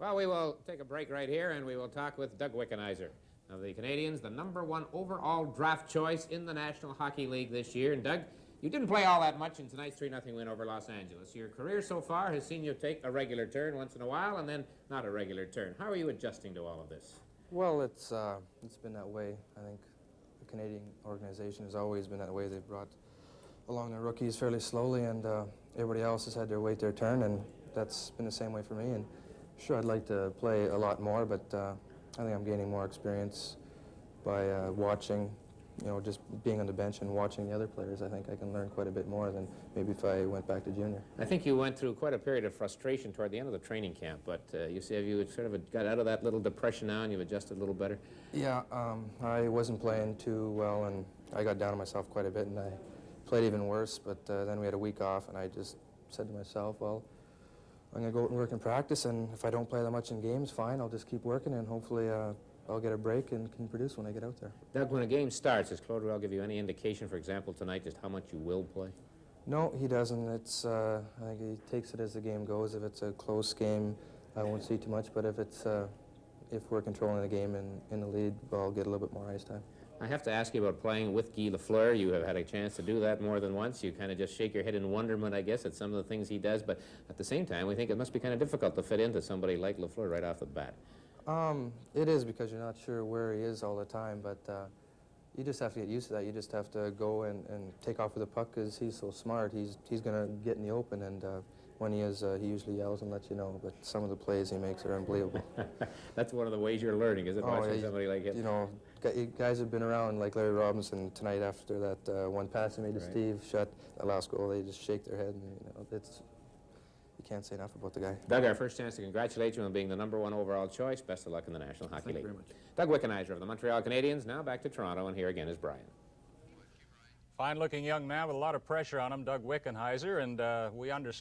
Well, we will take a break right here, and we will talk with Doug Wickenheiser of the Canadiens, the #1 overall draft choice in the National Hockey League this year. And Doug, you didn't play all that much in tonight's 3-0 win over Los Angeles. Your career so far has seen you take a regular turn once in a while and then not a regular turn. How are you adjusting to all of this? Well, it's been that way. I think the Canadian organization has always been that way. They've brought along their rookies fairly slowly, and everybody else has had to wait their turn, and that's been the same way for me. And sure, I'd like to play a lot more, but I think I'm gaining more experience by watching, just being on the bench and watching the other players. I think I can learn quite a bit more than maybe if I went back to junior. I think you went through quite a period of frustration toward the end of the training camp, but you see, have you sort of got out of that little depression now and you've adjusted a little better? Yeah, I wasn't playing too well, and I got down on myself quite a bit, and I played even worse, but then we had a week off, and I just said to myself, well, I'm going to go out and work in practice, and if I don't play that much in games, fine, I'll just keep working, and hopefully I'll get a break and can produce when I get out there. Doug, when a game starts, does Claude Ruel give you any indication, for example, tonight, just how much you will play? No, he doesn't. It's, I think he takes it as the game goes. If it's a close game, I won't see too much, but if it's, if we're controlling the game in the lead, well, I'll get a little bit more ice time. I have to ask you about playing with Guy Lafleur. You have had a chance to do that more than once. You kind of just shake your head in wonderment, I guess, at some of the things he does, but at the same time, we think it must be kind of difficult to fit into somebody like Lafleur right off the bat. It is, because you're not sure where he is all the time, but you just have to get used to that. You just have to go and take off with the puck because he's so smart. He's going to get in the open, and when he is, he usually yells and lets you know, but some of the plays he makes are unbelievable. That's one of the ways you're learning, is it, watching somebody like him? You know, guys have been around, like Larry Robinson tonight after that one pass he made to Steve Shutt, that last goal, they just shake their head, and you can't say enough about the guy. Doug, our first chance to congratulate you on being the #1 overall choice. Best of luck in the National Hockey League. Thank you very much. Doug Wickenheiser of the Montreal Canadiens, now back to Toronto, and here again is Brian. Fine-looking young man with a lot of pressure on him, Doug Wickenheiser, and we understand